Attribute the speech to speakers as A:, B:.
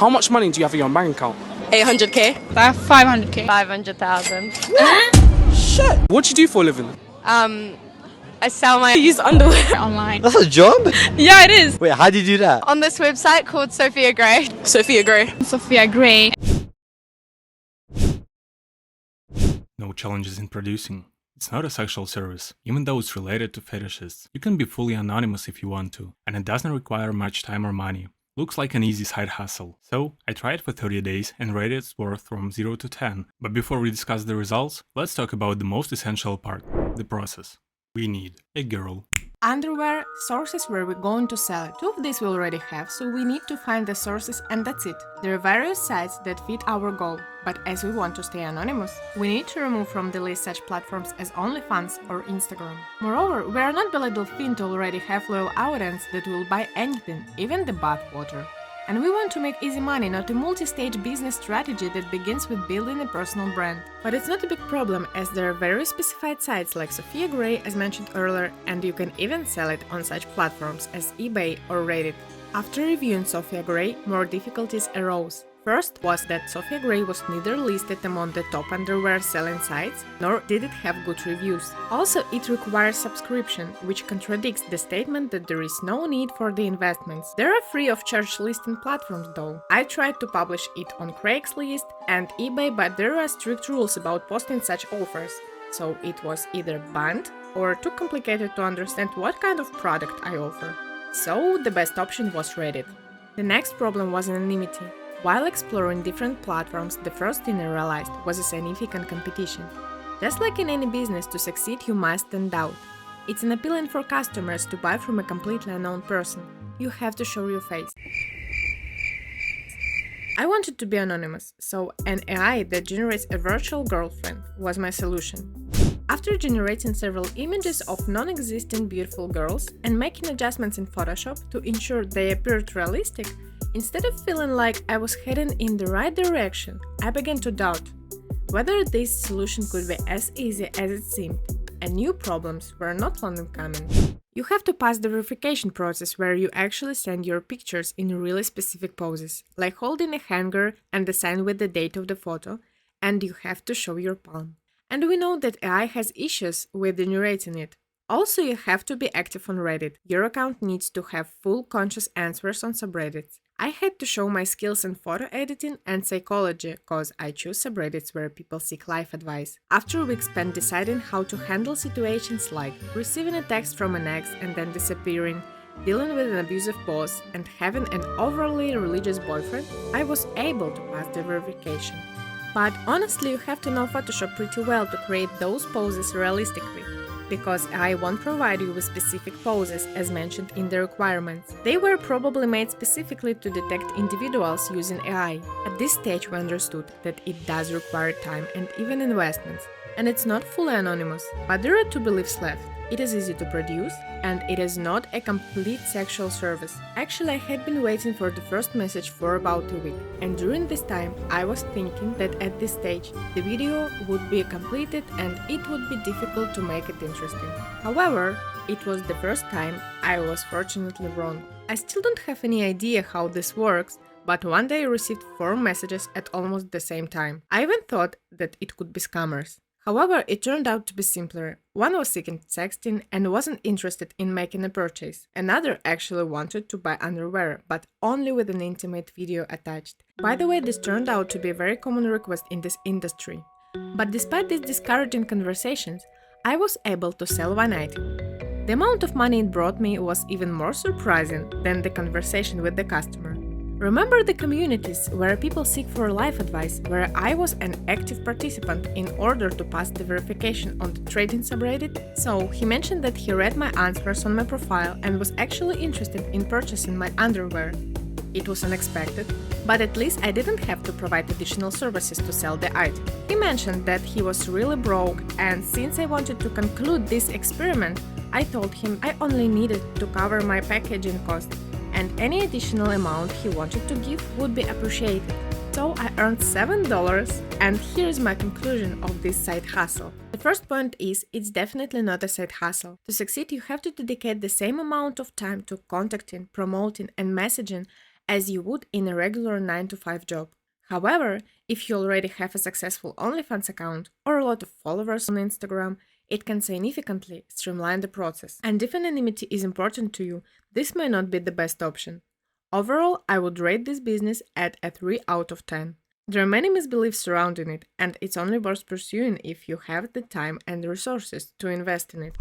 A: How much money do you have in your bank account?
B: 800k.
C: 500k.
B: 500,000.
A: Shit! What do you do for a living?
B: I sell my used underwear
C: Online.
D: That's a job?
C: Yeah, it is.
D: Wait, how do you do that?
B: on this website called Sophia Gray.
A: Sophia Gray.
C: Sophia Gray.
E: No challenges in producing. It's not a sexual service, even though it's related to fetishes. You can be fully anonymous if you want to, and it doesn't require much time or money. Looks like an easy side hustle. So, I tried for 30 days and rated its worth from 0 to 10. But before we discuss the results, let's talk about the most essential part, the process. We need a girl.
F: Underwear, sources where we're going to sell it. Two of these we already have, so we need to find the sources and that's it. There are various sites that fit our goal, but as we want to stay anonymous, we need to remove from the list such platforms as OnlyFans or Instagram. Moreover, we are not the little fin to already have loyal audience that will buy anything, even the bath water. And we want to make easy money, not a multi-stage business strategy that begins with building a personal brand. But it's not a big problem, as there are very specified sites like Sophia Gray, as mentioned earlier, and you can even sell it on such platforms as eBay or Reddit. After reviewing Sophia Gray, more difficulties arose. First was that Sophia Gray was neither listed among the top underwear selling sites, nor did it have good reviews. Also, it requires subscription, which contradicts the statement that there is no need for the investments. There are free of charge listing platforms though. I tried to publish it on Craigslist and eBay, but there are strict rules about posting such offers. So it was either banned or too complicated to understand what kind of product I offer. So the best option was Reddit. The next problem was anonymity. While exploring different platforms, the first thing I realized was a significant competition. Just like in any business, to succeed you must stand out. It's an appealing for customers to buy from a completely unknown person. You have to show your face. I wanted to be anonymous, so an AI that generates a virtual girlfriend was my solution. After generating several images of non-existent beautiful girls and making adjustments in Photoshop to ensure they appeared realistic, instead of feeling like I was heading in the right direction, I began to doubt whether this solution could be as easy as it seemed, and new problems were not long in coming. You have to pass the verification process where you actually send your pictures in really specific poses, like holding a hanger and the sign with the date of the photo, and you have to show your palm. And we know that AI has issues with generating it. Also, you have to be active on Reddit. Your account needs to have full conscious answers on subreddits. I had to show my skills in photo editing and psychology, cause I choose subreddits where people seek life advice. After weeks spent deciding how to handle situations like receiving a text from an ex and then disappearing, dealing with an abusive boss, and having an overly religious boyfriend, I was able to pass the verification. But honestly, you have to know Photoshop pretty well to create those poses realistically, because AI won't provide you with specific poses as mentioned in the requirements. They were probably made specifically to detect individuals using AI. At this stage we understood that it does require time and even investments, and it's not fully anonymous. But there are two beliefs left. It is easy to produce, and it is not a complete sexual service. Actually, I had been waiting for the first message for about a week, and during this time I was thinking that at this stage the video would be completed and it would be difficult to make it interesting. However, it was the first time I was fortunately wrong. I still don't have any idea how this works, but one day I received 4 messages at almost the same time. I even thought that it could be scammers. However, it turned out to be simpler. One was seeking sexting and wasn't interested in making a purchase. Another actually wanted to buy underwear, but only with an intimate video attached. By the way, this turned out to be a very common request in this industry. But despite these discouraging conversations, I was able to sell one item. The amount of money it brought me was even more surprising than the conversation with the customer. Remember the communities where people seek for life advice, where I was an active participant in order to pass the verification on the trading subreddit? So he mentioned that he read my answers on my profile and was actually interested in purchasing my underwear. It was unexpected, but at least I didn't have to provide additional services to sell the item. He mentioned that he was really broke, and since I wanted to conclude this experiment, I told him I only needed to cover my packaging cost, and any additional amount he wanted to give would be appreciated. So I earned $7, and here's my conclusion of this side hustle. The first point is, it's definitely not a side hustle. To succeed, you have to dedicate the same amount of time to contacting, promoting, and messaging as you would in a regular 9 to 5 job. However, if you already have a successful OnlyFans account or a lot of followers on Instagram, it can significantly streamline the process. And if anonymity is important to you, this may not be the best option. Overall, I would rate this business at a 3 out of 10. There are many misbeliefs surrounding it, and it's only worth pursuing if you have the time and the resources to invest in it.